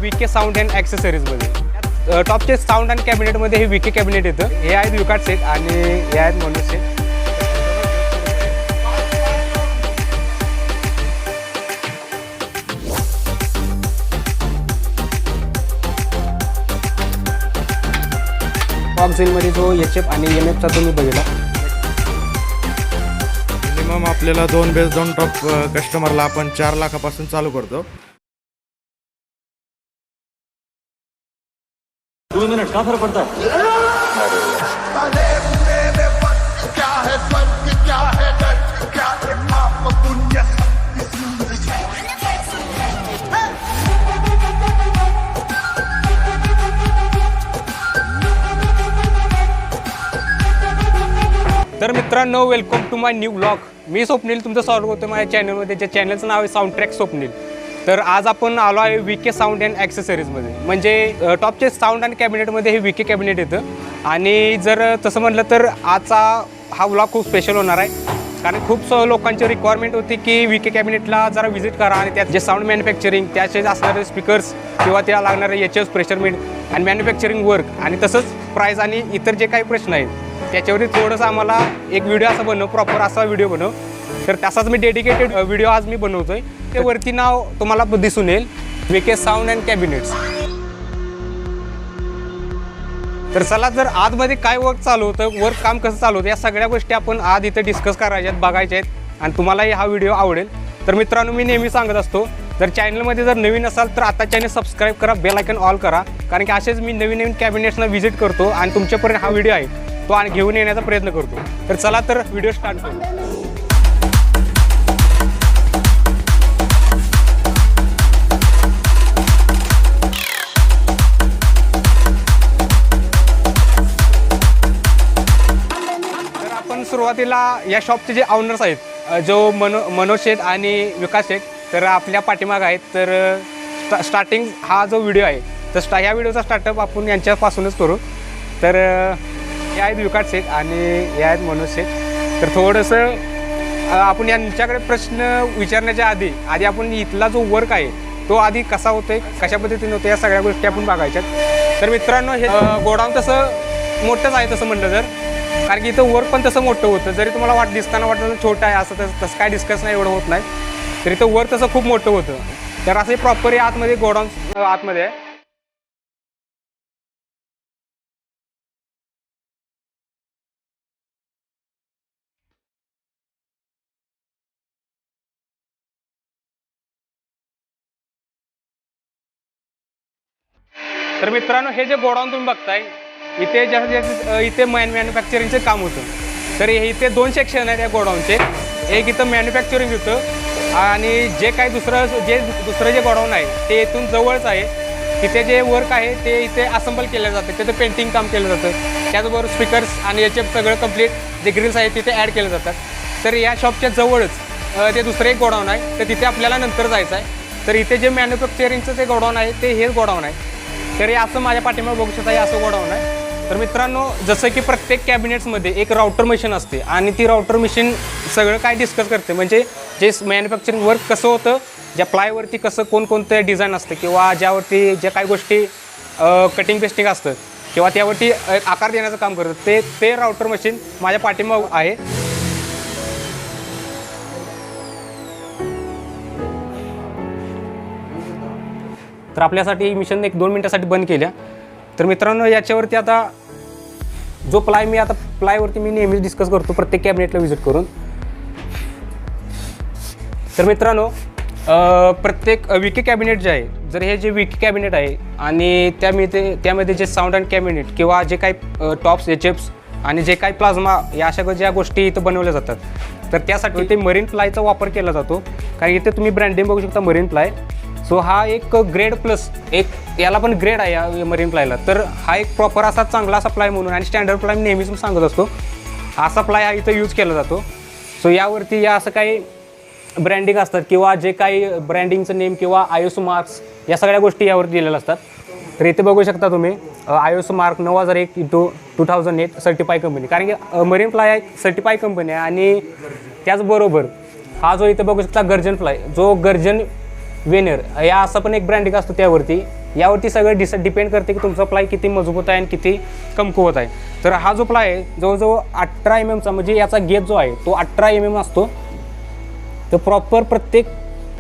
VK sound and ॲक्सेसरीजमध्ये. टॉपचे sound and कॅबिनेटमध्ये हे VK कॅबिनेट येतं. हे आहेत विकाट सेट आणि हे आहेत मनोज सेट. ऑक्झिलमध्ये जो HF आणि MFचा तुम्ही बघितला. मिनिमम आपल्याला 2 बेस 2 टॉप कस्टमरला आपण 4 लाखापासून चालू करतो. 2 मिनट का फर्क पड़ता है. तर मित्रांनो, welcome to my new blog. मी स्वप्नील तुमचं स्वागत करतो माझ्या चॅनलमध्ये. ज्या चॅनलचं नाव आहे साऊंड ट्रॅक स्वप्नील. तर आज आपण आलो आहे VK साऊंड अँड ॲक्सेसरीजमध्ये. म्हणजे टॉपचे साऊंड अँड कॅबिनेटमध्ये हे VK कॅबिनेट येतं. आणि जर तसं म्हटलं तर आजचा हा ब्लॉग खूप स्पेशल होणार आहे. कारण खूप लोकांची रिक्वायरमेंट होती की VK कॅबिनेटला जरा व्हिजिट करा आणि त्यात जे साऊंड मॅन्युफॅक्चरिंग, त्याचे असणारे स्पीकर्स किंवा त्याला लागणारे HF प्रेशर मीड आणि मॅन्युफॅक्चरिंग वर्क आणि तसंच प्राईस आणि इतर जे काही प्रश्न आहेत त्याच्यावरती थोडंसं आम्हाला एक व्हिडिओ असा बनव, प्रॉपर असा व्हिडिओ बनव. तर तसाच मी डेडिकेटेड व्हिडिओ आज मी बनवतोय. ते वरती नाव तुम्हाला दिसून येईल, VK साऊंड अँड कॅबिनेट्स. तर चला, जर आतमध्ये काय वर्क चालू होतं, वर्क काम कसं चालू होतं, या सगळ्या गोष्टी आपण आज इथं डिस्कस करायच्या आहेत, बघायच्या आहेत आणि तुम्हालाही हा व्हिडिओ आवडेल. तर मित्रांनो, मी नेहमी सांगत असतो, जर चॅनलमध्ये जर नवीन असाल तर आता चॅनल सबस्क्राईब करा, बेल आयकॉन ऑल करा. कारण की असेच मी नवीन नवीन कॅबिनेट्सना व्हिजिट करतो आणि तुमच्यापर्यंत हा व्हिडिओ आहे तो घेऊन येण्याचा प्रयत्न करतो. तर चला, तर व्हिडिओ स्टार्ट करू. तर आपण सुरुवातीला या शॉपचे जे ऑनर्स आहेत, जो मनोज शेठ आणि विकास शेठ, तर आपल्या पाठीमाग आहेत. तर स्टार्टिंग हा जो व्हिडिओ आहे तर ह्या व्हिडिओचा स्टार्टअप आपण यांच्यापासूनच करू. तर हे आहेत विकाट शेठ आणि हे आहेत मनोज शेठ. तर थोडंसं आपण यांच्याकडे प्रश्न विचारण्याच्या आधी आपण इथला जो वर्क आहे तो आधी कसा होतोय, कशा पद्धतीने होतो, या सगळ्या गोष्टी आपण बघायच्यात. तर मित्रांनो, हे गोडाऊन तसं मोठंच आहे तसं म्हटलं तर. कारण की इथं वर्क पण तसं मोठं होतं. जरी तुम्हाला दिसताना वाटतं छोटं आहे असं, तसं काय डिस्कस नाही, एवढं होत नाही. तर इथं वर्क तसं खूप मोठं होतं. तर असं प्रॉपर आतमध्ये गोडाऊन आतमध्ये आहे. तर मित्रांनो, हे जे गोडाऊन तुम्ही बघताय इथे इथे मॅन्युफॅक्चरिंगचं काम होतं. तर इथे 2 सेक्शन आहेत या गोडाऊनचे. एक इथं मॅन्युफॅक्चरिंग होतं आणि जे काही दुसरं जे गोडाऊन आहे ते इथून जवळच आहे. तिथे जे वर्क आहे ते इथे असेंबल केलं जातं, तिथे पेंटिंग काम केलं जातं. त्याचबरोबर स्पीकर्स आणि HF सगळं कंप्लीट जे ग्रिल्स आहेत तिथे ॲड केले जातात. तर या शॉपच्या जवळच ते दुसरं एक गोडाऊन आहे, तर तिथे आपल्याला नंतर जायचं आहे. तर इथे जे मॅन्युफॅक्चरिंगचं जे गोडाऊन आहे ते हेच गोडाऊन आहे. तर हे असं माझ्या पाठीमागे बघू शकता, हे असं गोडाऊन आहे. तर मित्रांनो, जसं की प्रत्येक कॅबिनेट्समध्ये एक राउटर मशीन असते आणि ती राउटर मशीन सगळं काय डिस्कस करते. म्हणजे जे मॅन्युफॅक्चरिंग वर्क कसं होतं, ज्या प्लायवरती कसं कोणकोणतं डिझाईन असतं किंवा ज्यावरती ज्या काही गोष्टी कटिंग पेस्टिंग असतं किंवा त्यावरती आकार देण्याचं काम करतं, ते राउटर मशीन माझ्या पाठीमागे आहे. तर आपल्यासाठी मिशन 1-2 मिनटासाठी बंद केल्या. तर मित्रांनो, याच्यावरती आता जो प्लायवरती मी नेहमीच डिस्कस करतो प्रत्येक कॅबिनेटला व्हिजिट करून. तर मित्रांनो, प्रत्येक VK कॅबिनेट जे आहे, जर हे जे VK कॅबिनेट आहे आणि त्यामध्ये जे साऊंड अँड कॅबिनेट किंवा जे काही टॉप्स, HFs आणि जे काही प्लाझ्मा या अशा ज्या गोष्टी इथं बनवल्या जातात, तर त्यासाठी इथे मरीन प्लायचा वापर केला जातो. कारण इथे तुम्ही ब्रँडिंग बघू शकता, मरीन प्लाय. सो हा एक ग्रेड प्लस एक याला पण ग्रेड आहे या मरीन प्लायला. तर हा एक प्रॉपर असा चांगला असा प्लाय म्हणून आणि स्टँडर्ड प्लाय नेहमीच मी सांगत असतो, असा प्लाय हा इथं यूज केला जातो. सो यावरती या असं काही ब्रँडिंग असतात किंवा जे काही ब्रँडिंगचं नेम किंवा ISO मार्क्स या सगळ्या गोष्टी यावरती दिलेल्या असतात. तर इथे बघू शकता तुम्ही ISO मार्क 9001/2008 सर्टिफाय कंपनी. कारण की मरीन प्लाय एक सर्टिफाय कंपनी आहे. आणि त्याचबरोबर हा जो इथे बघू शकता गर्जन फ्लाय, जो गर्जन वेनर या असं पण एक ब्रँडिंग असतं त्यावरती. यावरती सगळं डिपेंड करते की तुमचा प्लाय किती मजबूत आहे आणि किती कमकुवत आहे. तर हा जो प्लाय आहे जवळजवळ 18 mm चा, म्हणजे याचा गेज जो आहे तो 18 mm असतो. तर प्रॉपर प्रत्येक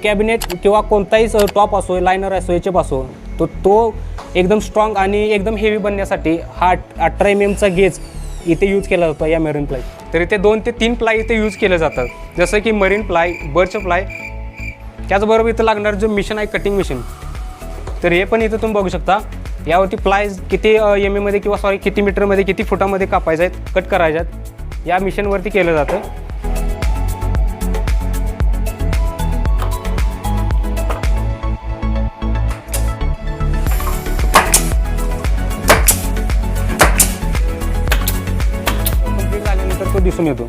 कॅबिनेट किंवा कोणताही टॉप असो, लायनर असो, एचएफ असो, तो एकदम स्ट्रॉंग आणि एकदम हेवी बनण्यासाठी हा 18 mm चा गेज इथे यूज केला जातो या मरीन प्लाय. तर इथे 2 ते 3 प्लाय इथे यूज केले जातात, जसं की मरीन प्लाय, बर्च प्लाय. त्याचबरोबर इथं लागणार जो मिशन आहे कटिंग मिशन, तर हे पण इथं तुम्ही बघू शकता. यावरती प्लाय किती मध्ये किंवा किती मीटरमध्ये, किती फुटामध्ये कापायचे आहेत, कट करायचे आहेत, या मिशनवरती केलं जातं. तो दिसून येतो.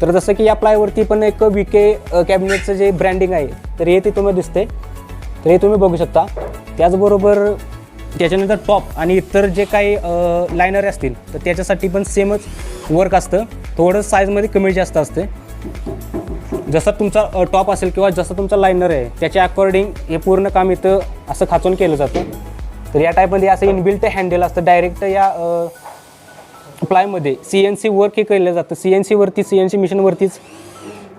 तर जसं की या प्लायवरती पण एक विके कॅबिनेटचं जे ब्रँडिंग आहे तर हे ते तुम्हाला दिसते, तर हे तुम्ही बघू शकता. त्याचबरोबर त्याच्यानंतर टॉप आणि इतर जे काही लायनर असतील तर त्याच्यासाठी पण सेमच वर्क असतं. थोडं साईजमध्ये कमी जास्त असते. जसं तुमचा टॉप असेल किंवा जसं तुमचा लायनर आहे त्याच्या अकॉर्डिंग हे पूर्ण काम इथं असं खाचून केलं जातं. तर या टाईपमध्ये असं इनबिल्ट हँडल असतं. डायरेक्ट या प्लायमध्ये CNC वर्क हे केलं जातं. CNC मिशनवरतीच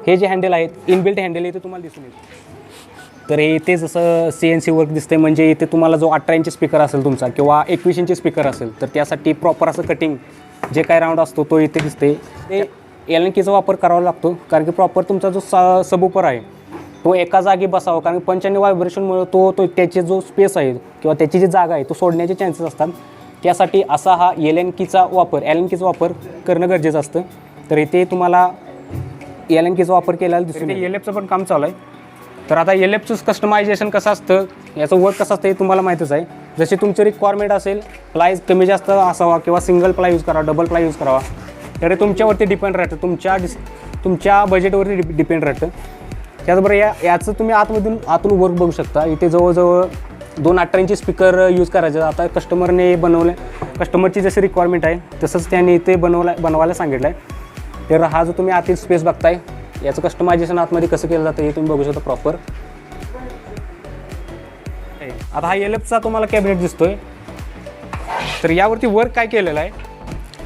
हे जे हँडल आहेत इनबिल्ट हँडल इथे तुम्हाला दिसून येतं. तर हे इथे जसं CNC वर्क दिसते, म्हणजे इथे तुम्हाला जो 18 इंच स्पीकर असेल तुमचा किंवा 21 इंच स्पीकर असेल तर त्यासाठी प्रॉपर असं कटिंग जे काय राऊंड असतो तो इथे दिसते. ते Allen कीचा वापर करावा लागतो, कारण की प्रॉपर तुमचा जो सबवूफर आहे तो एका जागी बसावा, कारण पंच आणि व्हायब्रेशनमुळे तो त्याचे जो स्पेस आहे किंवा त्याची जी जागा आहे तो सोडण्याचे चान्सेस असतात. त्यासाठी असा हा Allen कीचा वापर करणं गरजेचं असतं. तर इथे तुम्हाला Allen कीचा वापर केलेला दिसून येईल. LFचं पण काम चालू आहे. तर आता LFचं कस्टमायझेशन कसं असतं, याचं वर्क कसं असतं हे तुम्हाला माहीतच आहे. जशी तुमची रिक्वायरमेंट असेल, प्लाय कमी जास्त असावा किंवा सिंगल प्लाय यूज करावा, डबल प्लाय यूज करावा, तर हे तुमच्यावरती डिपेंड राहतं, तुमच्या बजेटवरती डिपेंड राहतं. त्याचबरोबर याचं तुम्ही आतून वर्क बघू शकता. इथे जवळजवळ 2 18 इंची स्पीकर यूज करायचे. आता कस्टमरची जशी रिक्वायरमेंट आहे तसंच त्यांनी इथे बनवायला सांगितलं आहे. तर हा जो तुम्ही आतील स्पेस बघताय याचं कस्टमायझेशन आतमध्ये कसं केलं जातं हे तुम्ही बघू शकता प्रॉपर. आता हा LFचा तुम्हाला कॅबिनेट दिसतोय. तर यावरती वर्क काय केलेलं आहे,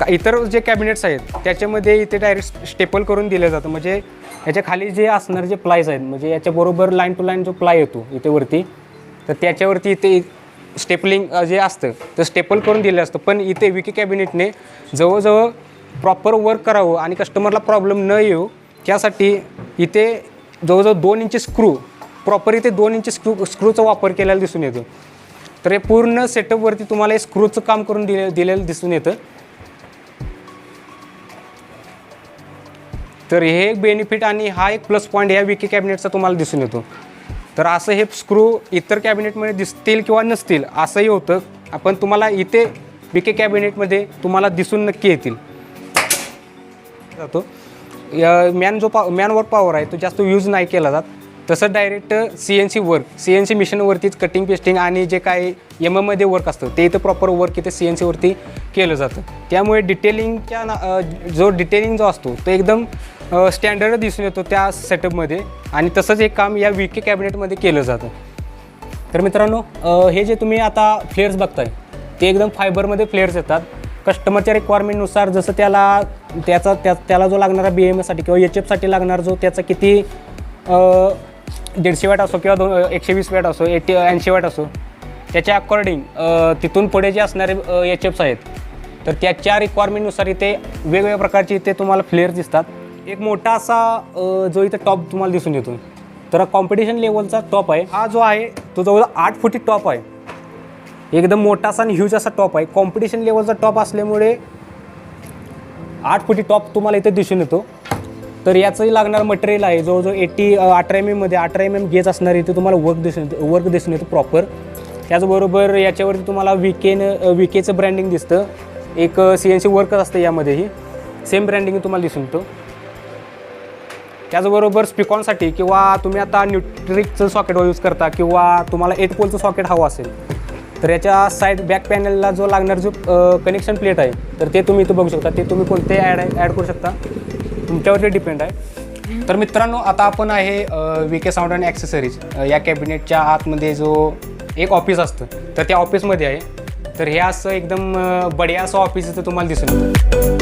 इतर जे कॅबिनेट्स आहेत त्याच्यामध्ये इथे डायरेक्ट स्टेपल करून दिलं जातं. म्हणजे याच्या खाली जे असणारे जे प्लायज आहेत, म्हणजे याच्याबरोबर लाईन टू लाईन जो प्लाय येतो इथे वरती, तर त्याच्यावरती इथे स्टेपलिंग जे असतं तर स्टेपल करून दिलं असतं. पण इथे विकी कॅबिनेटने जवळजवळ प्रॉपर वर्क करावं आणि कस्टमरला प्रॉब्लेम न येऊ त्यासाठी इथे जवळजवळ 2 इंच स्क्रू, प्रॉपर इथे 2 इंच स्क्रूचा वापर केलेला दिसून येतो. तर हे पूर्ण सेटअपवरती तुम्हाला हे स्क्रूचं काम करून दिलेलं दिसून येतं. तर हे एक बेनिफिट आणि हा एक प्लस पॉईंट या विकी कॅबिनेटचा तुम्हाला दिसून येतो. तर असं हे स्क्रू इतर कॅबिनेटमध्ये दिसतील किंवा नसतील असंही होतं, आपण तुम्हाला इथे विकी कॅबिनेटमध्ये तुम्हाला दिसून नक्की येतील. जातो मॅनवर्क पॉवर आहे तो जास्त यूज नाही केला जात. तसं डायरेक्ट CNC मिशनवरतीच कटिंग पेस्टिंग आणि जे काही मध्ये वर्क असतं ते इथं प्रॉपर वर्क इथे CNC वरती केलं जातं. त्यामुळे डिटेलिंग जो असतो तो एकदम स्टँडर्ड दिसून येतो त्या सेटअपमध्ये, आणि तसंच एक काम या विकी कॅबिनेटमध्ये केलं जातं. तर मित्रांनो, हे जे तुम्ही आता फ्लेअर्स बघताय ते एकदम फायबरमध्ये फ्लेअर्स येतात. कस्टमरच्या रिक्वायरमेंटनुसार जसं त्याला जो लागणारा BMS किंवा HFसाठी लागणार जो त्याचा किती 150 वॅट असो किंवा 120 वॅट असो, 80 वॅट असो, त्याच्या अकॉर्डिंग तिथून पुढे जे असणारे HFs आहेत तर त्याच्या रिक्वायरमेंटनुसार इथे वेगवेगळ्या प्रकारचे इथे तुम्हाला फ्लेअर्स दिसतात. एक मोठा असा जो इथे टॉप तुम्हाला दिसून येतो, तर कॉम्पिटिशन लेवलचा टॉप आहे. हा जो आहे तो जवळ 8 फुटी टॉप आहे. एकदम मोठा असा आणि ह्यूज असा टॉप आहे. कॉम्पिटिशन लेवलचा टॉप असल्यामुळे 8 फुटी टॉप तुम्हाला इथे दिसून येतो. तर याचंही लागणार मटेरियल आहे जवळजवळ 18 mm मध्ये 18 mm गेज असणार इथे तुम्हाला वर्क दिसून येतं प्रॉपर. त्याचबरोबर याच्यावरती तुम्हाला विकेचं ब्रँडिंग दिसतं. एक CNC वर्कच असतं यामध्येही, सेम ब्रँडिंग तुम्हाला दिसून येतो. त्याचबरोबर स्पिकॉनसाठी किंवा तुम्ही आता न्यूट्रिकचं सॉकेट यूज करता किंवा तुम्हाला 8 पोलचं सॉकेट हवं असेल तर याच्या साईड बॅक पॅनलला जो लागणार जो कनेक्शन प्लेट आहे तर ते तुम्ही इथं बघू शकता. ते तुम्ही कोणते ॲड करू शकता, तुमच्यावरती डिपेंड आहे. तर मित्रांनो आता आपण आहे VK साऊंड अँड ॲक्सेसरीज या कॅबिनेटच्या आतमध्ये जो एक ऑफिस असतं तर त्या ऑफिसमध्ये आहे. तर हे असं एकदम बढिया असं ऑफिस इथं तुम्हाला दिसून येतं.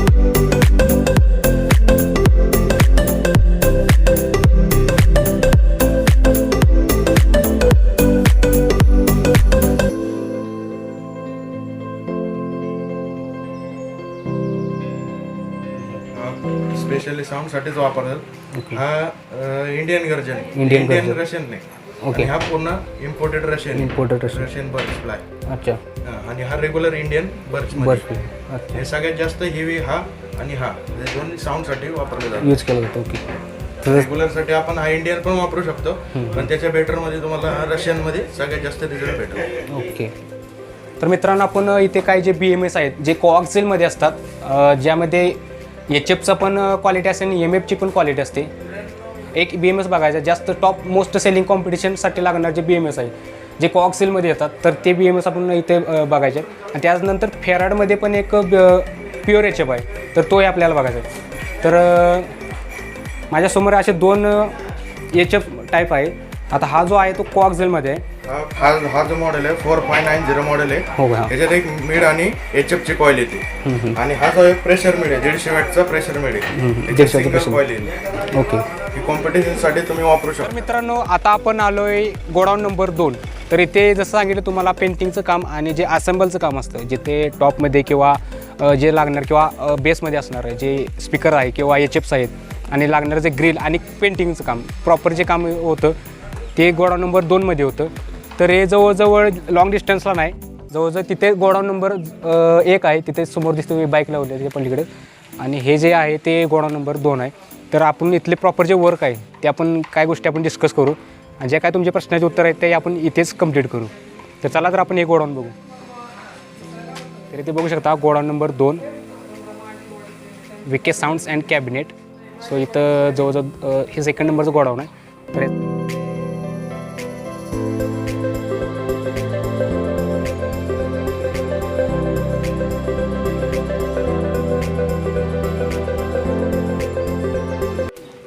स्पेशली साऊंडसाठीच वापरतात. हा इंडियन गर्जन आहे, इंडियन इंडियन रशियन नाही. ओके. आणि हा पूर्ण imported Russian Imported Russian. Russian birch fly. अच्छा आणि हा रेग्युलर इंडियन बर्च बर्फ अच्छा हे सगळ्यात जास्त हेवी हा आणि हा हे दोन्ही साऊंडसाठी वापरले जातात. यूज केलं जातं. ओके. रेग्युलरसाठी आपण हा इंडियन पण वापरू शकतो, पण त्याच्या बेटरमध्ये तुम्हाला रशियनमध्ये सगळ्यात जास्त रिझल्ट भेटेल. ओके. तर मित्रांनो आपण इथे काही जे BMS आहेत जे कोऑक्सिलमध्ये असतात ज्यामध्ये HFचं पण क्वालिटी असते आणि MFची पण क्वालिटी असते. एक BMS बघायचं जास्त टॉप मोस्ट सेलिंग कॉम्पिटिशनसाठी लागणार जे BMS आहे जे कोऑक्सिलमध्ये येतात तर ते BMS आपण इथे बघायचे. आणि त्यानंतर फेराडमध्ये पण एक प्युअर HF आहे तर तोही आपल्याला बघायचा आहे. तर माझ्यासमोर असे दोन HF टाईप आहे. आता हा जो आहे तो कोऑक्सिलमध्ये आहे. हा जो मॉडेल आहे 4.90 मॉडेल आहे. हो का. त्याच्यात एक मिड आणि HFची कॉईल येते. आणि हा जो एक प्रेशर मिड आहे 150 वॅटचा प्रेशर मिड आहे. 150 pressure. कॉईल येते. ओके. ही कॉम्पिटिशनसाठी तुम्ही वापरू तर शकता. मित्रांनो आता आपण आलो आहे गोडाऊन नंबर 2. तर इथे जसं सांगितलं तुम्हाला पेंटिंगचं काम आणि जे असेंबलचं काम असतं जिथे टॉपमध्ये किंवा जे लागणार किंवा बेसमध्ये असणार आहे जे स्पीकर आहे किंवा HFs आहेत आणि लागणारं जे ग्रिल आणि पेंटिंगचं काम प्रॉपर जे काम होतं ते गोडाऊन नंबर 2मध्ये होतं. तर हे जवळजवळ लॉंग डिस्टन्सला नाही, जवळजवळ तिथे गोडाऊन नंबर 1 आहे तिथे समोर दिसतो बाईक लावली आहे पलीकडे. आणि हे जे आहे ते गोडाऊन नंबर 2 आहे. तर आपण इथले प्रॉपर जे वर्क आहे ते आपण काय गोष्टी आपण डिस्कस करू आणि जे काय तुमचे प्रश्नाचे उत्तर आहेत ते आपण इथेच कंप्लीट करू. तर चला तर आपण हे गोडाऊन बघू. तर इथे बघू शकता godown number 2 VK sounds and cabinet. So इथं जवळजवळ हे सेकंड नंबरचं गोडाऊन आहे. तर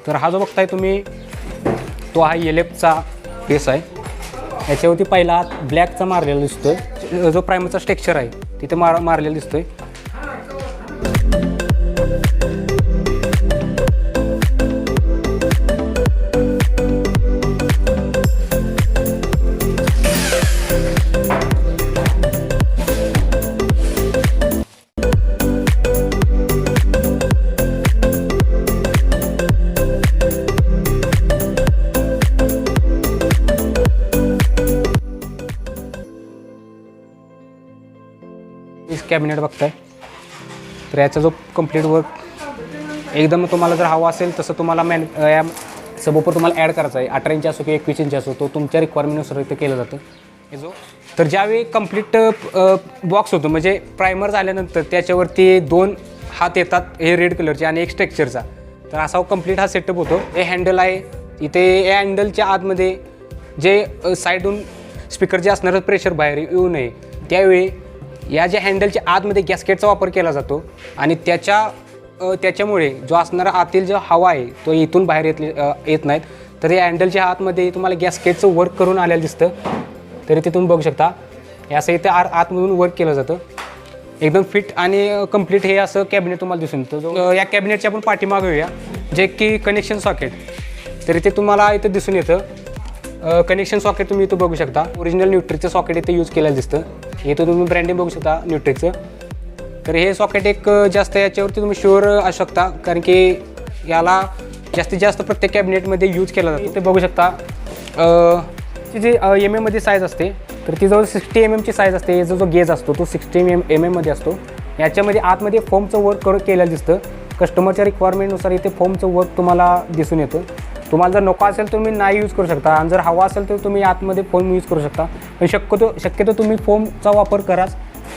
तर हा जो बघताय तुम्ही तो हा LFचा बेस आहे. याच्यावरती पहिला ब्लॅकचा मारलेला दिसतोय जो प्रायमरचा स्ट्रक्चर आहे तिथे मारलेला दिसतोय. कॅबिनेट बघताय तर याचा जो कंप्लीट वर्क एकदम तुम्हाला जर हवा असेल तसं तुम्हाला या सबवूफर तुम्हाला ॲड करायचा आहे. 18 इंच असो किंवा 21 इंच असो तो तुमच्या रिक्वायरमेंटनुसार इथं केलं जातं. हे जो तर ज्यावेळी कंप्लीट बॉक्स होतो म्हणजे प्रायमर झाल्यानंतर त्याच्यावरती 2 हात येतात हे रेड कलरचे आणि एक स्ट्रक्चरचा. तर असा कंप्लीट हा सेटअप होतो. हे हँडल आहे इथे या हँडलच्या आतमध्ये जे साईडून स्पीकर जे असणारं प्रेशर बाहेर येऊ नये त्यावेळी या ज्या हँडलच्या आतमध्ये गॅस्केटचा वापर केला जातो आणि त्याच्यामुळे जो असणारा आतील जो हवा आहे तो इथून बाहेर येत नाहीत. तर या हँडलच्या आतमध्ये तुम्हाला गॅस्केटचं वर्क करून आलेलं दिसतं. तरी ते तुम्ही बघू शकता हे असं इथे आतमधून वर्क केलं जातं एकदम फिट आणि कंप्लीट. हे असं कॅबिनेट तुम्हाला दिसून येतं. या कॅबिनेटची आपण पाठीमागे घेऊया जे की कनेक्शन सॉकेट. तर इथे तुम्हाला इथं दिसून येतं कनेक्शन सॉकेट तुम्ही इथं बघू शकता. ओरिजिनल न्यूट्रिकचं सॉकेट इथे यूज केलेलं दिसतं. इथं तुम्ही ब्रँडिंग बघू शकता न्यूट्रिकचं. तर हे सॉकेट एक जास्त याच्यावरती तुम्ही शुअर असू शकता कारण की याला जास्तीत जास्त प्रत्येक कॅबिनेटमध्ये यूज केला जातो. ते बघू शकता जी MM साईज असते तर ती जवळ 60 mm साईज असते. याचा जो गेज असतो तो 60 mm असतो. याच्यामध्ये आतमध्ये फोमचं वर्क केलेलं दिसतं. कस्टमरच्या रिक्वायरमेंटनुसार इथे फोमचं वर्क तुम्हाला दिसून येतं. तुम्हाला जर नको असेल तुम्ही नाही यूज करू शकता आणि जर हवा असेल तर तुम्ही आतमध्ये फोम यूज करू शकता. पण शक्यतो तुम्ही फोमचा वापर कराच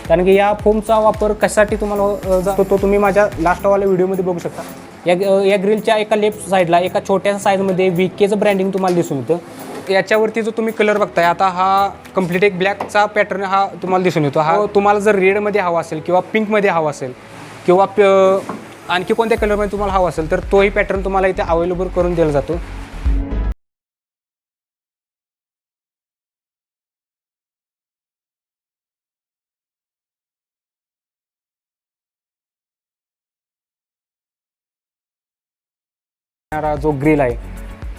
कारण की या फोमचा वापर कशासाठी तुम्हाला जातो तो तुम्ही माझ्या लास्टवाल्या व्हिडिओमध्ये बघू शकता. या ग्रिलच्या एका लेफ्ट साईडला एका छोट्या साईजमध्ये VKचं ब्रँडिंग तुम्हाला दिसून येतं. याच्यावरती जो तुम्ही कलर बघताय आता हा कंप्लीट एक ब्लॅकचा पॅटर्न हा तुम्हाला दिसून येतो. हा तुम्हाला जर रेडमध्ये हवा असेल किंवा पिंकमध्ये हवा असेल किंवा आणखी कोणत्या कलरमध्ये तुम्हाला हवा असेल तर तोही पॅटर्न तुम्हाला इथे अवेलेबल करून दिला जातो. जो ग्रिल आहे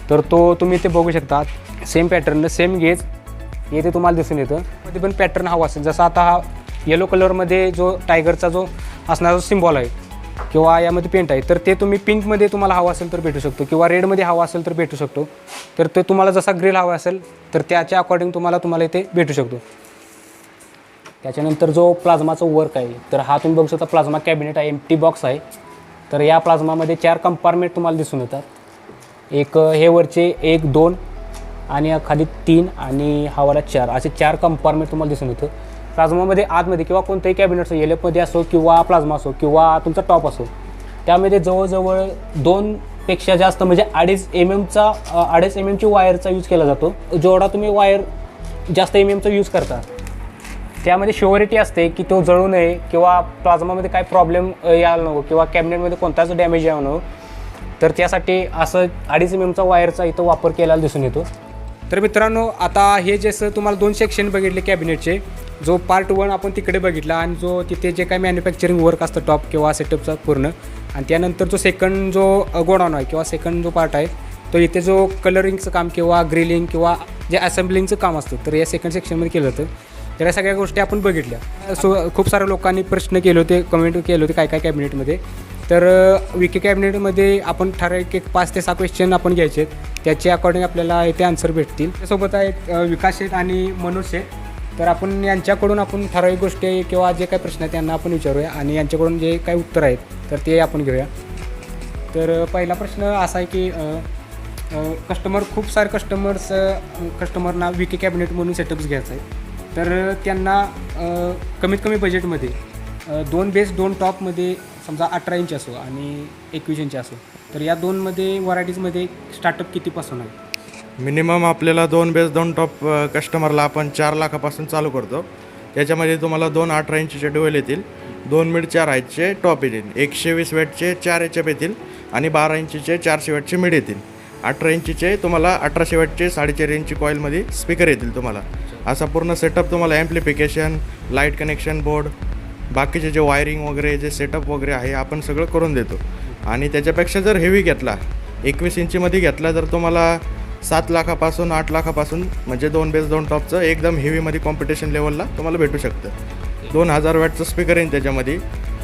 तर तो तुम्ही इथे बघू शकता. सेम पॅटर्न सेम गेज इथे तुम्हाला दिसून येतं. मध्ये पण पॅटर्न हवा असेल जसं आता हा येलो कलरमध्ये जो टायगरचा जो असणारा सिम्बॉल आहे किंवा यामध्ये पेंट आहे तर ते तुम्ही पिंकमध्ये तुम्हाला हवा असेल तर भेटू शकतो किंवा रेडमध्ये हवा असेल तर भेटू शकतो. तर ते तुम्हाला जसा ग्रिल हवा असेल तर त्याच्या अकॉर्डिंग तुम्हाला इथे भेटू शकतो. त्याच्यानंतर जो प्लाझ्माचा वर्क आहे तर हा तुम्ही बघू शकता प्लाझ्मा कॅबिनेट आहे, एम्प्टी बॉक्स आहे. तर या प्लाझ्मामध्ये 4 कंपार्टमेंट तुम्हाला दिसून येतात. एक हे वरचे 1 2 आणि खाली 3 आणि हावाला 4 असे 4 कंपार्टमेंट तुम्हाला दिसून येतं. प्लाझ्मामध्ये आतमध्ये किंवा कोणतंही कॅबिनेट असो, एलएफमध्ये असो किंवा प्लाझ्मा असो किंवा तुमचा टॉप असो, त्यामध्ये जवळजवळ 2पेक्षा जास्त म्हणजे 2.5 mm ची वायरचा यूज केला जातो. जेवढा तुम्ही वायर जास्त MM चा यूज करता त्यामध्ये शुअरिटी असते की तो जळू नये किंवा प्लाझ्मामध्ये काय प्रॉब्लेम यायला नको किंवा कॅबिनेटमध्ये कोणताच डॅमेज यावं नको. तर त्यासाठी असं 2.5 mm चा वायरचा इथं वापर केलेला दिसून येतो. तर मित्रांनो आता हे जसं तुम्हाला 2 सेक्शन बघितले कॅबिनेटचे, जो पार्ट 1 आपण तिकडे बघितला आणि जो तिथे जे काही मॅन्युफॅक्चरिंग वर्क असतं टॉप किंवा सेटअपचा पूर्ण, आणि त्यानंतर जो सेकंड जो गोडाऊन आहे किंवा सेकंड जो पार्ट आहे तो इथे जो कलरिंगचं काम किंवा ग्रिलिंग किंवा जे असेंब्लिंगचं काम असतं तर या सेकंड सेक्शनमध्ये केलं जातं. तर या सगळ्या गोष्टी आपण बघितल्या. खूप साऱ्या लोकांनी प्रश्न केले होते, कमेंट केले होते काय काय कॅबिनेटमध्ये. तर विके कॅबिनेटमध्ये आपण ठराविक 5 ते 6 क्वेश्चन आपण घ्यायचे आहेत, त्याच्या अकॉर्डिंग आपल्याला इथे आन्सर भेटतील. त्यासोबत आहेत विकास शेठ आणि मनोज शेठ. तर आपण यांच्याकडून आपण ठराविक गोष्टी किंवा जे काही प्रश्न आहेत त्यांना आपण विचारूया आणि यांच्याकडून जे काही उत्तर आहेत तर ते आपण घेऊया. तर पहिला प्रश्न असा आहे की खूप सारे कस्टमरना विके कॅबिनेट म्हणून सेटअप्स घ्यायचं आहे. तर त्यांना कमीत कमी बजेटमध्ये 2 बेस 2 टॉपमध्ये समजा 18 इंच असो आणि 21 इंच असो, तर या 2मध्ये व्हरायटीजमध्ये स्टार्टअप कितीपासून आहे? मिनिमम आपल्याला 2 बेस 2 टॉप कस्टमरला आपण 4 लाखापासून चालू करतो. त्याच्यामध्ये तुम्हाला 2 18 इंचचे डुएल येतील, 2 मिड 4 हाईटचे टॉप येतील, 120 वॅटचे 4 HP येतील आणि 12 इंचचे 400 वॅटचे मिड येतील. 18 इंचचे तुम्हाला 1800 वॅटचे 4.5 इंची कॉईलमध्ये स्पीकर येतील तुम्हाला. असा पूर्ण सेटअप तुम्हाला ॲम्प्लिफिकेशन, लाईट कनेक्शन बोर्ड, बाकीचे जे वायरिंग वगैरे जे सेटअप वगैरे आहे आपण सगळं करून देतो. आणि त्याच्यापेक्षा जर हेवी घेतला 21 इंचीमध्ये घेतला तर तुम्हाला 7 लाखापासून 8 लाखापासून म्हणजे 2 बेस 2 टॉपचं एकदम हेवीमध्ये कॉम्पिटिशन लेवलला तुम्हाला भेटू शकतं. 2000 वॅटचं स्पीकर येईल त्याच्यामध्ये,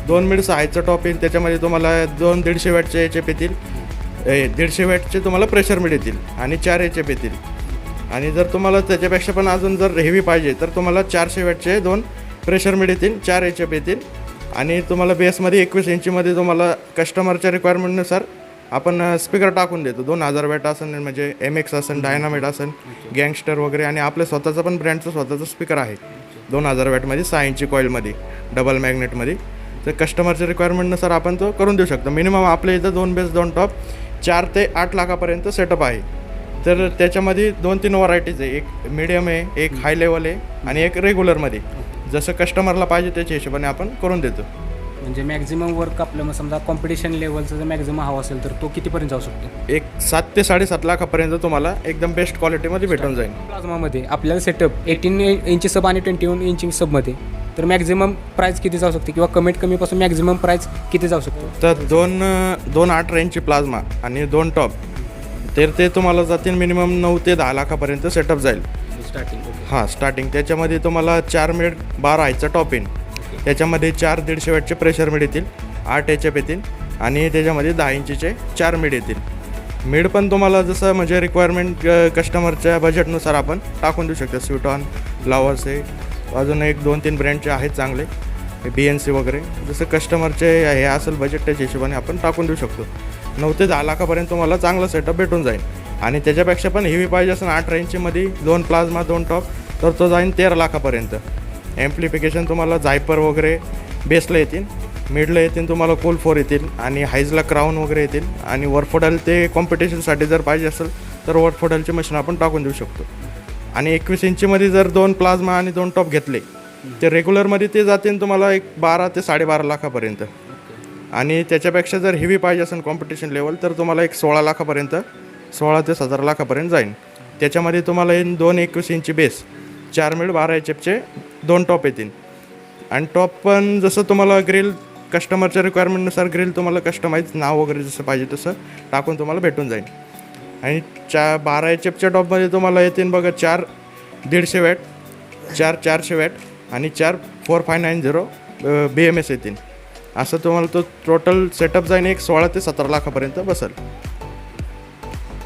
2 मिड 6 हाईटचं टॉप येईल, त्याच्यामध्ये तुम्हाला 2 150 वॅटचे HP येतील, 150 वॅटचे तुम्हाला प्रेशर मिड येतील आणि 4 HP येतील. आणि जर तुम्हाला त्याच्यापेक्षा पण अजून जर हेवी पाहिजे तर तुम्हाला 400 वॅटचे 2 प्रेशर मिड येतील, 4 HP येतील. आणि तुम्हाला बेसमध्ये 21 इंचीमध्ये तुम्हाला कस्टमरच्या रिक्वायरमेंटनुसार आपण स्पीकर टाकून देतो. 2000 वॅट असेल म्हणजे MX असेल, डायनामाइट असेल, गँगस्टर वगैरे, आणि आपल्या स्वतःचा पण ब्रँडचं स्वतःचं स्पीकर आहे 2000 वॅटमध्ये 6 इंची कॉईलमध्ये डबल मॅग्नेटमध्ये. तर कस्टमरच्या रिक्वायरमेंटनुसार आपण तो करून देऊ शकतो. मिनिमम आपल्या इथं 2 बेस 2 टॉप 4 ते 8 लाखापर्यंत सेटअप आहे. तर त्याच्यामध्ये 2-3 व्हरायटीज आहे, एक मीडियम आहे, एक हाय लेवल आहे आणि एक रेग्युलरमध्ये. जसं कस्टमरला पाहिजे त्याच्या हिशोबाने आपण करून देतो. म्हणजे मॅक्झिमम वर्क आपलं मग समजा कॉम्पिटिशन लेवलचं जर मॅक्झिमम हवा असेल तर तो कितीपर्यंत जाऊ शकतो? एक 7 ते 7.5 लाखापर्यंत तुम्हाला एकदम बेस्ट क्वालिटीमध्ये भेटून जाईल. प्लाझ्मामध्ये आपल्याला सेटअप 18 इंची सब आणि 21 इंची सबमध्ये तर मॅक्झिमम प्राईस किती जाऊ शकते किंवा कमीपासून मॅक्झिमम प्राईस किती जाऊ शकतो? तर 2 18 इंची प्लाझ्मा आणि 2 टॉप तर ते तुम्हाला जातील मिनिमम 9 ते 10 लाखापर्यंत सेटअप जाईल स्टार्टिंग. हां, स्टार्टिंग. त्याच्यामध्ये तुम्हाला 4 मिड 12 हाईटचा टॉप येईल, त्याच्यामध्ये 4 150 वॅटचे प्रेशर मिड येतील, 8 HP येतील आणि त्याच्यामध्ये 10 इंचीचे 4 मिड येतील. मिड पण तुम्हाला जसं म्हणजे रिक्वायरमेंट कस्टमरच्या बजेटनुसार आपण टाकून देऊ शकतो. स्वीटॉन, फ्लावर्स आहे, अजून 1-2-3 ब्रँडचे आहेत चांगले, BNC वगैरे. जसं कस्टमरचे हे असेल बजेट त्याच्या हिशोबाने आपण टाकून देऊ शकतो. 9 ते 10 लाखापर्यंत तुम्हाला चांगला सेटअप भेटून जाईल. आणि त्याच्यापेक्षा पण हेवी पाहिजे असेल 18 इंचीमध्ये 2 प्लाझ्मा 2 टॉप तर तो जाईल 13 लाखापर्यंत. ॲम्प्लिफिकेशन तुम्हाला जायपर वगैरे बेसला येतील, मिडला येतील तुम्हाला कोल 4 येतील आणि हाईजला क्राऊन वगैरे येतील. आणि वरफोडल ते कॉम्पिटिशनसाठी जर पाहिजे असेल तर वरफोडलचे मशीन आपण टाकून देऊ शकतो. आणि 21 इंचीमध्ये जर 2 प्लाझ्मा आणि 2 टॉप घेतले ते रेग्युलरमध्ये ते जातील तुम्हाला एक 12 ते 12.5 लाखापर्यंत. आणि त्याच्यापेक्षा जर हेवी पाहिजे असेल कॉम्पिटिशन लेवल तर तुम्हाला एक 16 लाखापर्यंत 16 ते 17 लाखापर्यंत जाईल. त्याच्यामध्ये तुम्हाला येईन 2 21 इंची बेस, 4 मिड 12 HFचे 2 टॉप येतील. आणि टॉप पण जसं तुम्हाला ग्रिल कस्टमरच्या रिक्वायरमेंटनुसार ग्रिल तुम्हाला कस्टमाइज नाव वगैरे जसं पाहिजे तसं टाकून तुम्हाला भेटून जाईल. आणि 12 HFच्या टॉपमध्ये तुम्हाला येतील बघा 4 150 वॅट, 4 400 वॅट आणि 4 4590 BMS येतील. असं तुम्हाला तो टोटल सेटअप जाईन एक 16 ते 17 लाखापर्यंत बसेल.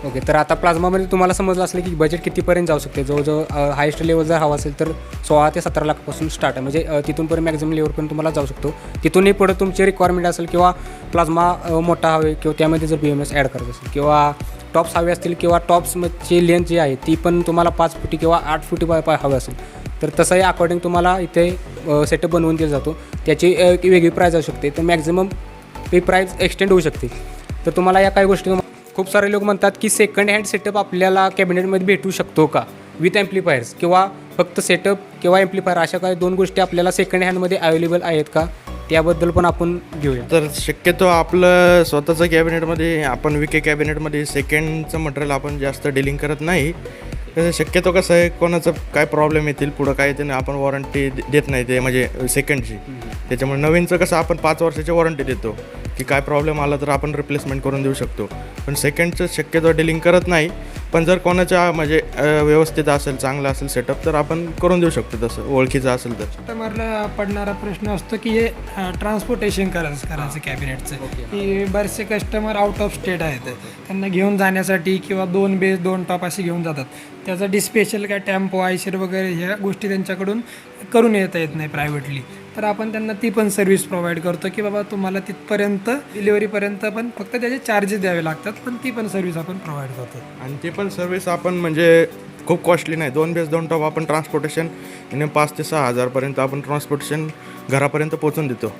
ओके, तर आता प्लाझ्मामध्ये तुम्हाला समजलं असेल की बजेट कितीपर्यंत जाऊ शकते. जवळजवळ हायेस्ट लेवल जर हवा असेल तर 16 ते 17 लाखापासून स्टार्ट आहे. म्हणजे तिथूनपर्यंत मॅक्झिमम लेवलपर्यंत तुम्हाला जाऊ शकतो. तिथूनही पुढे तुमची रिक्वायरमेंट असेल किंवा प्लाझ्मा मोठा हवे किंवा त्यामध्ये जर BMS ॲड करायचं असेल किंवा टॉप्स हवे असतील किंवा टॉप्सची लेंथ जी आहे ती पण तुम्हाला 5 फुटी किंवा 8 फुटी हवे असेल तर तसंही अकॉर्डिंग तुम्हाला इथे सेटअप बनवून दिला जातो. त्याची एक वेगळी प्राईज असू शकते. तर मॅक्झिमम ही प्राईज एक्सटेंड होऊ शकते. तर तुम्हाला या काही गोष्टी खूप सारे लोक म्हणतात की सेकंड हँड सेटअप आपल्याला कॅबिनेटमध्ये भेटू शकतो का विथ ॲम्प्लिफायर्स किंवा फक्त सेटअप किंवा ॲम्प्लिफायर अशा काही 2 गोष्टी आपल्याला सेकंड हँडमध्ये अवेलेबल आहेत का त्याबद्दल पण आपण घेऊया. तर शक्यतो आपलं स्वतःचं कॅबिनेटमध्ये आपण विके कॅबिनेटमध्ये सेकंडचं मटेरियल आपण जास्त डिलिंग करत नाही. शक्यतो कसं आहे कोणाचं काय प्रॉब्लेम येतील पुढं काय येते आपण वॉरंटी देत नाही ते म्हणजे सेकंडची. त्याच्यामुळे नवीनचं कसं आपण 5 वर्षाची वॉरंटी देतो की काय प्रॉब्लेम आला तर आपण रिप्लेसमेंट करून देऊ शकतो. पण सेकंडचं शक्यतो डिलिंग करत नाही. पण जर कोणाच्या म्हणजे व्यवस्थित असेल चांगलं असेल सेटअप तर आपण करून देऊ शकतो तसं ओळखीचं असेल तर. कस्टमरला पडणारा प्रश्न असतो की हे ट्रान्सपोर्टेशन करायचं कॅबिनेटचं की बरेचसे कस्टमर आउट ऑफ स्टेट आहेत. त्यांना घेऊन जाण्यासाठी किंवा 2 बेस 2 टॉप असे घेऊन जातात. त्यासाठी स्पेशल काय टेम्पो आयशर वगैरे ह्या गोष्टी त्यांच्याकडून करून येता येत नाही प्रायव्हेटली. तर आपण त्यांना ती पण सर्व्हिस प्रोव्हाइड करतो की बाबा तुम्हाला तिथपर्यंत डिलिव्हरीपर्यंत पण फक्त त्याचे चार्जेस द्यावे लागतात. पण ती पण सर्व्हिस आपण प्रोव्हाइड करतो. आणि ती पण सर्व्हिस आपण म्हणजे खूप कॉस्टली नाही. 2 बेस 2 टॉप आपण ट्रान्सपोर्टेशन 5 ते 6 हजारपर्यंत आपण ट्रान्सपोर्टेशन घरापर्यंत पोचून देतो.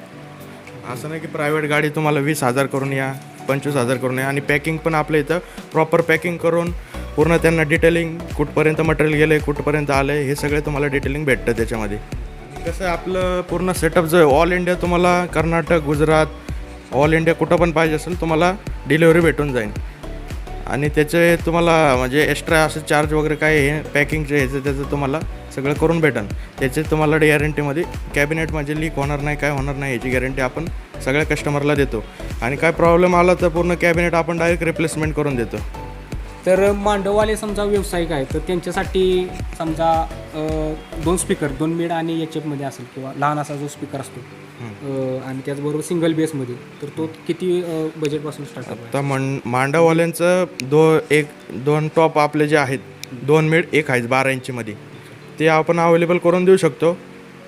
असं नाही की प्रायव्हेट गाडी तुम्हाला 20,000 करून या 25,000 करून या. आणि पॅकिंग पण आपल्या इथं प्रॉपर पॅकिंग करून पूर्ण त्यांना डिटेलिंग कुठपर्यंत मटेरियल गेलं आहे कुठपर्यंत आलं आहे हे सगळे तुम्हाला डिटेलिंग भेटतं त्याच्यामध्ये. कसं आपलं पूर्ण सेटअप जो आहे ऑल इंडिया तुम्हाला कर्नाटक गुजरात ऑल इंडिया कुठं पण पाहिजे असेल तुम्हाला डिलेवरी भेटून जाईल. आणि त्याचे तुम्हाला म्हणजे एक्स्ट्रा असं चार्ज वगैरे काय हे पॅकिंगचे ह्याचं त्याचं तुम्हाला सगळं करून भेटेल. त्याचे तुम्हाला गॅरंटीमध्ये कॅबिनेट म्हणजे लीक होणार नाही काय होणार नाही याची गॅरंटी आपण सगळ्या कस्टमरला देतो. आणि काय प्रॉब्लेम आला तर पूर्ण कॅबिनेट आपण डायरेक्ट रिप्लेसमेंट करून देतो. तर मांडववाले समजा व्यावसायिक आहेत तर त्यांच्यासाठी समजा 2 स्पीकर 2 मिड आणि HFमध्ये असेल किंवा लहान असा जो स्पीकर असतो आणि त्याचबरोबर सिंगल बेसमध्ये तर तो किती बजेटपासून स्टार्ट आहे. आता मांडववाल्यांचं 2 टॉप आपले जे आहेत 2 मिड 1 आहे 12 इंचीमध्ये ते आपण अवेलेबल करून देऊ शकतो.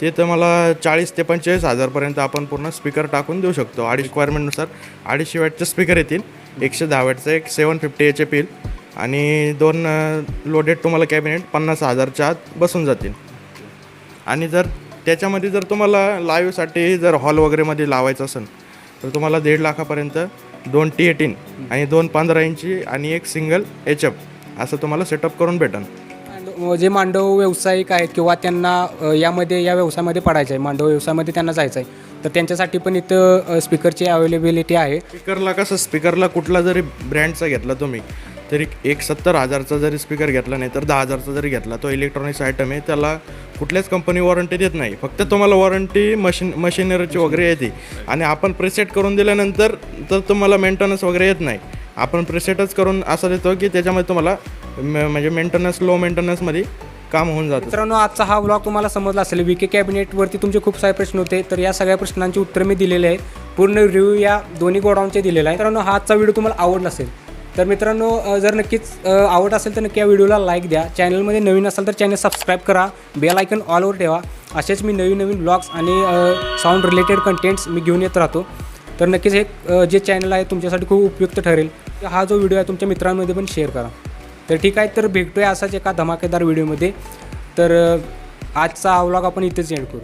ते तर मला 40 ते 45 हजारपर्यंत आपण पूर्ण स्पीकर टाकून देऊ शकतो. 250 रिक्वायरमेंटनुसार 250 वॅटचे स्पीकर येतील. 110 वॅटचं एक 750 HF येईल. आणि 2 लोडेड तुम्हाला कॅबिनेट 50,000च्या आत बसून जातील. आणि जर त्याच्यामध्ये जर तुम्हाला लाईव्हसाठी जर हॉल वगैरेमध्ये लावायचं असेल तर तुम्हाला 1.5 लाखापर्यंत 2 T18 आणि 2 15 इंची आणि एक सिंगल HF असं तुम्हाला सेटअप करून भेटेल. जे मांडव व्यावसायिक आहेत किंवा त्यांना या व्यवसायामध्ये पडायचं आहे मांडव व्यवसायामध्ये त्यांना जायचं आहे तर त्यांच्यासाठी पण इथं स्पीकरची अवेलेबिलिटी आहे. स्पीकरला कुठला जरी ब्रँडचा घेतला तुम्ही तरी एक 70,000चा जरी स्पीकर घेतला नाही तर 10,000चा जरी घेतला तो इलेक्ट्रॉनिक्स आयटम आहे त्याला कुठल्याच कंपनी वॉरंटी देत नाही. फक्त तुम्हाला वॉरंटी मशिनरीची वगैरे येते. आणि आपण प्रिसेट करून दिल्यानंतर तर तुम्हाला मेंटेनन्स वगैरे येत नाही. आपण प्रिसेटच करून असं देतो की त्याच्यामध्ये तुम्हाला म्हणजे मेंटेनन्स लो मेंटेनन्समध्ये काम होऊन जातं. मित्रांनो आजचा हा व्लॉग तुम्हाला समजला असेल. विके कॅबिनेटवरती तुमचे खूप सारे प्रश्न होते तर या सगळ्या प्रश्नांची उत्तर मी दिलेले आहेत. पूर्ण रिव्ह्यू या दोन्ही गोडाऊनचे दिलेला आहे. मित्रांनो हा आजचा व्हिडिओ तुम्हाला आवडला असेल तर मित्रांनो जर नक्कीच आवड असेल तर नक्की या व्हिडिओला लाईक द्या. चॅनलमध्ये नवीन असाल तर चॅनल सबस्क्राईब करा. बेल आयकन ऑलवर ठेवा. असेच मी नवीन व्लॉग्स आणि साऊंड रिलेटेड कंटेंट्स मी घेऊन येत राहतो. तर नक्कीच हे जे चॅनल आहे तुमच्यासाठी खूप उपयुक्त ठरेल. हा जो व्हिडिओ आहे तुमच्या मित्रांमध्ये पण शेअर करा. तर ठीक आहे तर भेटूया असाच एका धमाकेदार व्हिडिओमध्ये. तर आजचा हा व्लॉग आपण इथेच एंड करू.